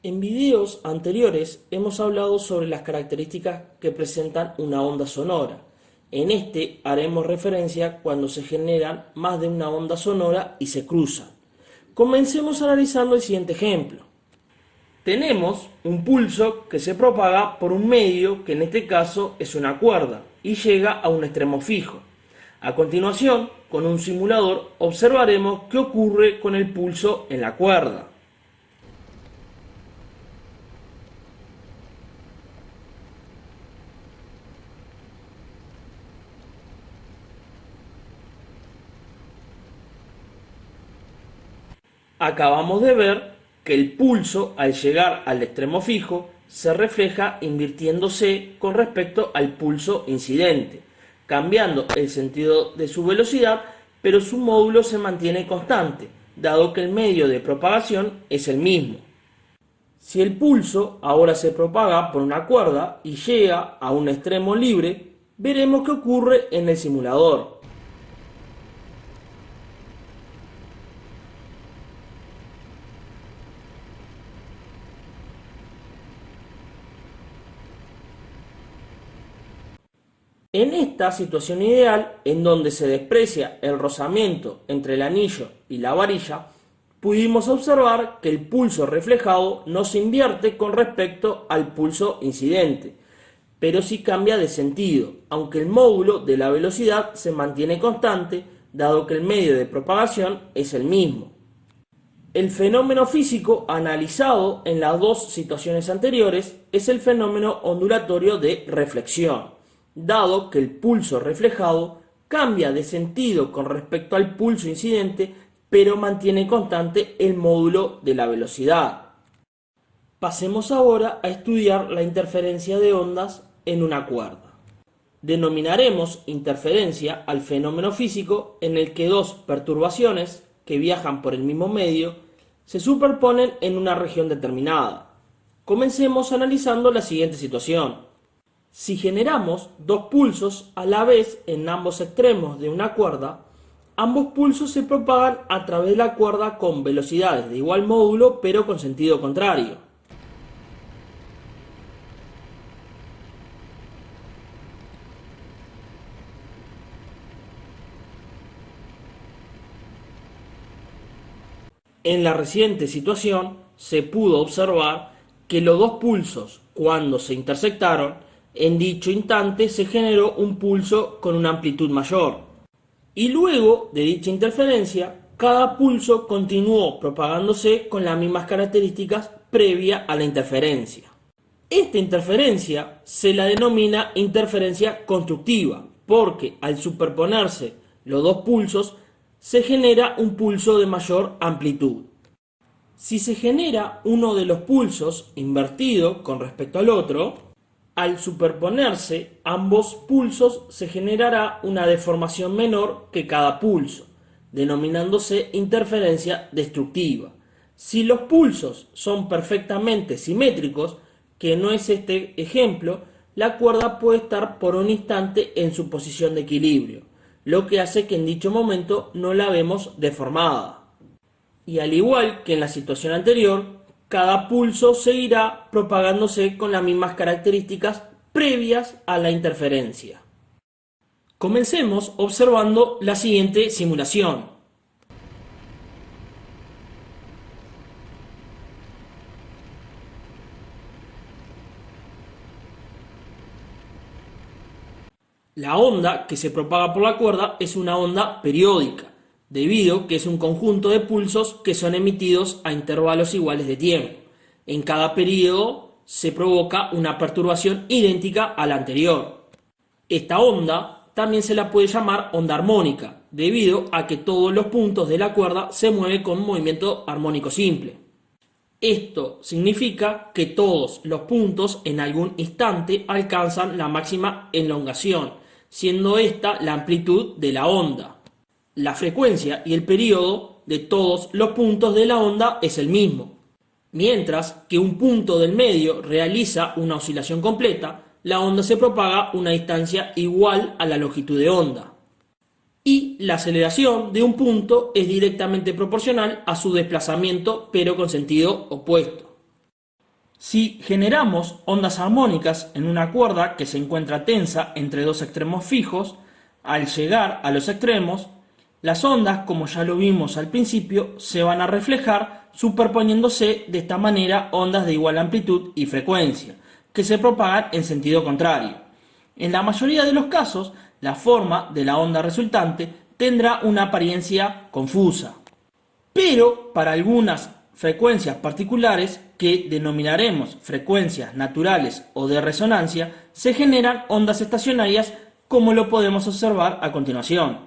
En videos anteriores hemos hablado sobre las características que presentan una onda sonora. En este haremos referencia cuando se generan más de una onda sonora y se cruzan. Comencemos analizando el siguiente ejemplo. Tenemos un pulso que se propaga por un medio, que en este caso es una cuerda, y llega a un extremo fijo. A continuación, con un simulador, observaremos qué ocurre con el pulso en la cuerda. Acabamos de ver que el pulso, al llegar al extremo fijo, se refleja invirtiéndose con respecto al pulso incidente, cambiando el sentido de su velocidad, pero su módulo se mantiene constante, dado que el medio de propagación es el mismo. Si el pulso ahora se propaga por una cuerda y llega a un extremo libre, veremos qué ocurre en el simulador. En esta situación ideal, en donde se desprecia el rozamiento entre el anillo y la varilla, pudimos observar que el pulso reflejado no se invierte con respecto al pulso incidente, pero sí cambia de sentido, aunque el módulo de la velocidad se mantiene constante, dado que el medio de propagación es el mismo. El fenómeno físico analizado en las dos situaciones anteriores es el fenómeno ondulatorio de reflexión, dado que el pulso reflejado cambia de sentido con respecto al pulso incidente, pero mantiene constante el módulo de la velocidad. Pasemos ahora a estudiar la interferencia de ondas en una cuerda. Denominaremos interferencia al fenómeno físico en el que dos perturbaciones que viajan por el mismo medio se superponen en una región determinada. Comencemos analizando la siguiente situación. Si generamos dos pulsos a la vez en ambos extremos de una cuerda, ambos pulsos se propagan a través de la cuerda con velocidades de igual módulo pero con sentido contrario. En la reciente situación se pudo observar que los dos pulsos, cuando se intersectaron, en dicho instante se generó un pulso con una amplitud mayor. Y luego de dicha interferencia, cada pulso continuó propagándose con las mismas características previa a la interferencia. Esta interferencia se la denomina interferencia constructiva, porque al superponerse los dos pulsos, se genera un pulso de mayor amplitud. Si se genera uno de los pulsos invertido con respecto al otro, al superponerse ambos pulsos se generará una deformación menor que cada pulso, denominándose interferencia destructiva. Si los pulsos son perfectamente simétricos, que no es este ejemplo, la cuerda puede estar por un instante en su posición de equilibrio, lo que hace que en dicho momento no la vemos deformada. Y al igual que en la situación anterior, cada pulso seguirá propagándose con las mismas características previas a la interferencia. Comencemos observando la siguiente simulación. La onda que se propaga por la cuerda es una onda periódica, debido a que es un conjunto de pulsos que son emitidos a intervalos iguales de tiempo. En cada periodo se provoca una perturbación idéntica a la anterior. Esta onda también se la puede llamar onda armónica, debido a que todos los puntos de la cuerda se mueven con un movimiento armónico simple. Esto significa que todos los puntos en algún instante alcanzan la máxima elongación, siendo esta la amplitud de la onda. La frecuencia y el periodo de todos los puntos de la onda es el mismo. Mientras que un punto del medio realiza una oscilación completa, la onda se propaga a una distancia igual a la longitud de onda. Y la aceleración de un punto es directamente proporcional a su desplazamiento, pero con sentido opuesto. Si generamos ondas armónicas en una cuerda que se encuentra tensa entre dos extremos fijos, al llegar a los extremos, las ondas, como ya lo vimos al principio, se van a reflejar superponiéndose de esta manera ondas de igual amplitud y frecuencia, que se propagan en sentido contrario. En la mayoría de los casos, la forma de la onda resultante tendrá una apariencia confusa, pero para algunas frecuencias particulares, que denominaremos frecuencias naturales o de resonancia, se generan ondas estacionarias, como lo podemos observar a continuación.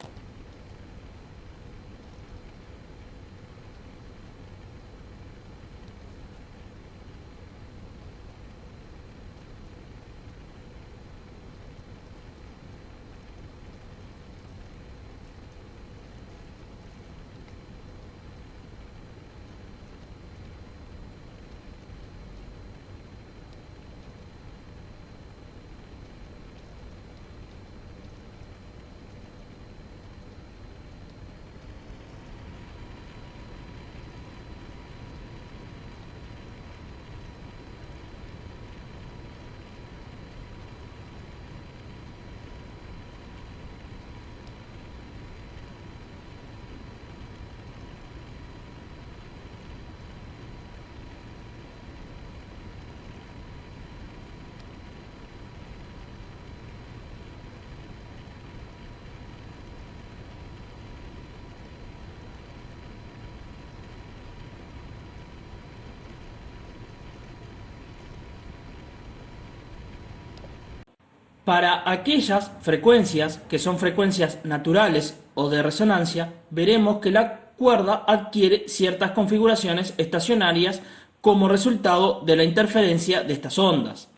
Para aquellas frecuencias que son frecuencias naturales o de resonancia, veremos que la cuerda adquiere ciertas configuraciones estacionarias como resultado de la interferencia de estas ondas,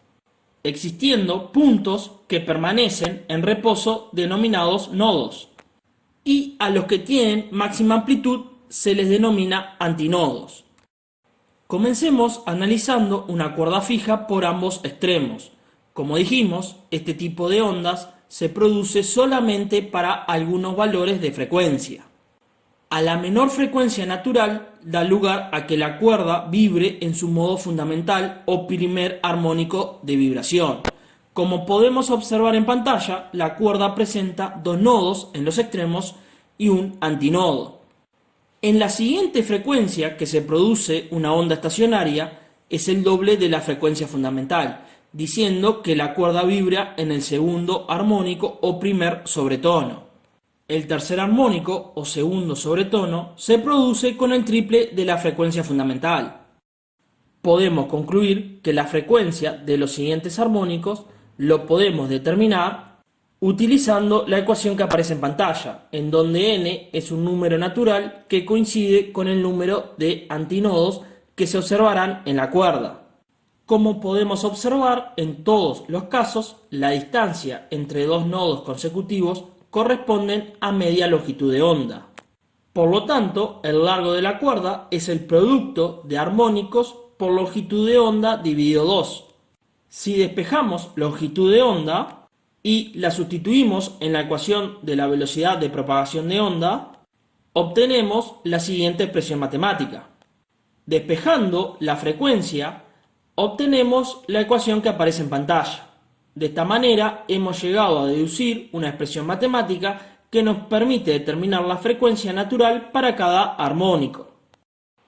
existiendo puntos que permanecen en reposo denominados nodos, y a los que tienen máxima amplitud se les denomina antinodos. Comencemos analizando una cuerda fija por ambos extremos. Como dijimos, este tipo de ondas se produce solamente para algunos valores de frecuencia. A la menor frecuencia natural da lugar a que la cuerda vibre en su modo fundamental o primer armónico de vibración. Como podemos observar en pantalla, la cuerda presenta dos nodos en los extremos y un antinodo. En la siguiente frecuencia que se produce una onda estacionaria es el doble de la frecuencia fundamental, diciendo que la cuerda vibra en el segundo armónico o primer sobretono. El tercer armónico o segundo sobretono se produce con el triple de la frecuencia fundamental. Podemos concluir que la frecuencia de los siguientes armónicos lo podemos determinar utilizando la ecuación que aparece en pantalla, en donde n es un número natural que coincide con el número de antinodos que se observarán en la cuerda. Como podemos observar, en todos los casos, la distancia entre dos nodos consecutivos corresponden a media longitud de onda. Por lo tanto, el largo de la cuerda es el producto de armónicos por longitud de onda dividido 2. Si despejamos longitud de onda y la sustituimos en la ecuación de la velocidad de propagación de onda, obtenemos la siguiente expresión matemática. Despejando la frecuencia, obtenemos la ecuación que aparece en pantalla. De esta manera hemos llegado a deducir una expresión matemática que nos permite determinar la frecuencia natural para cada armónico.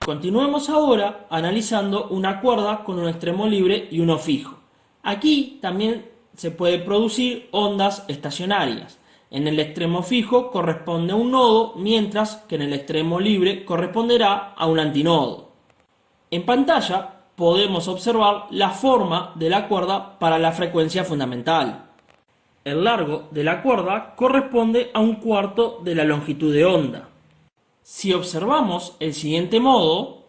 Continuemos ahora analizando una cuerda con un extremo libre y uno fijo. Aquí también se puede producir ondas estacionarias. En el extremo fijo corresponde a un nodo, mientras que en el extremo libre corresponderá a un antinodo. En pantalla podemos observar la forma de la cuerda para la frecuencia fundamental. El largo de la cuerda corresponde a un cuarto de la longitud de onda. Si observamos el siguiente modo,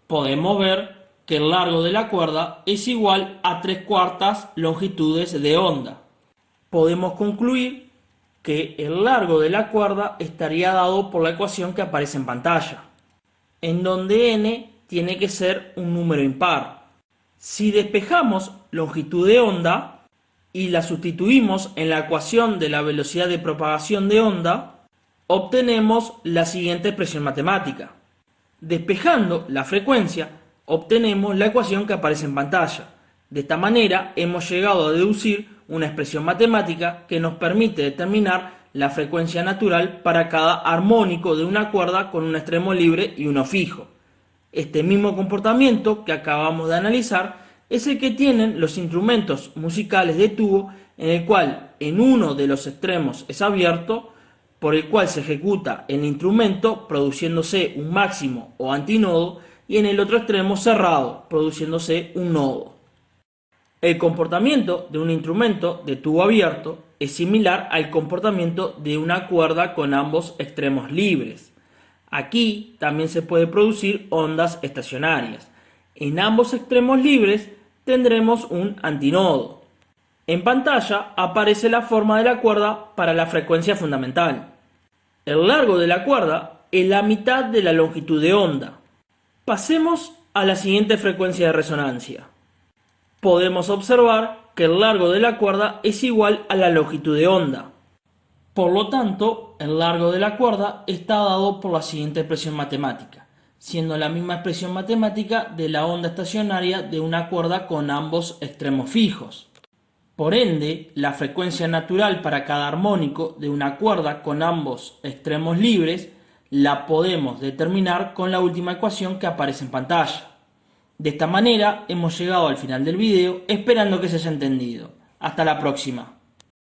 podemos ver que el largo de la cuerda es igual a 3/4 longitudes de onda. Podemos concluir que el largo de la cuerda estaría dado por la ecuación que aparece en pantalla, en donde n tiene que ser un número impar. Si despejamos longitud de onda y la sustituimos en la ecuación de la velocidad de propagación de onda, obtenemos la siguiente expresión matemática. Despejando la frecuencia, obtenemos la ecuación que aparece en pantalla. De esta manera hemos llegado a deducir una expresión matemática que nos permite determinar la frecuencia natural para cada armónico de una cuerda con un extremo libre y uno fijo. Este mismo comportamiento que acabamos de analizar es el que tienen los instrumentos musicales de tubo, en el cual en uno de los extremos es abierto, por el cual se ejecuta el instrumento produciéndose un máximo o antinodo, y en el otro extremo cerrado, produciéndose un nodo. El comportamiento de un instrumento de tubo abierto es similar al comportamiento de una cuerda con ambos extremos libres. Aquí también se puede producir ondas estacionarias. En ambos extremos libres tendremos un antinodo. En pantalla aparece la forma de la cuerda para la frecuencia fundamental. El largo de la cuerda es la mitad de la longitud de onda. Pasemos a la siguiente frecuencia de resonancia. Podemos observar que el largo de la cuerda es igual a la longitud de onda. Por lo tanto, el largo de la cuerda está dado por la siguiente expresión matemática, siendo la misma expresión matemática de la onda estacionaria de una cuerda con ambos extremos fijos. Por ende, la frecuencia natural para cada armónico de una cuerda con ambos extremos libres la podemos determinar con la última ecuación que aparece en pantalla. De esta manera hemos llegado al final del video, esperando que se haya entendido. Hasta la próxima.